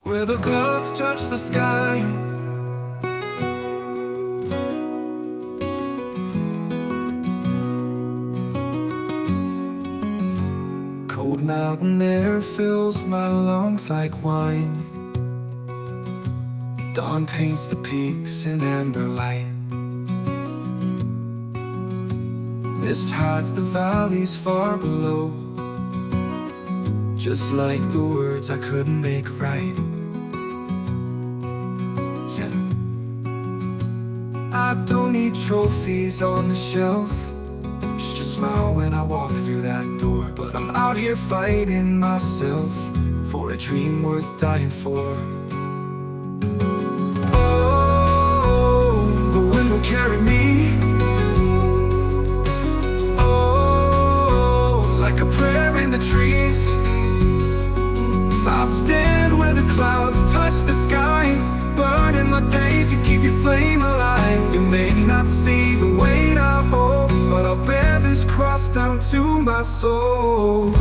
where the clouds touch the sky. Cold mountain air fills my lungs like wine. Dawn paints the peaks in amber light. Mist hides the valleys far below, just like the words I couldn't make right. Yeah. I don't need trophies on the shelf, just a smile when I walk through that door. But I'm out here fighting myself for a dream worth dying for. Oh, the wind will carry me, like a prayer in the trees. I'll stand where the clouds touch the sky, burning my days to keep your flame alive. You may not see the weight I hold, but I'll bear this cross down to my soul.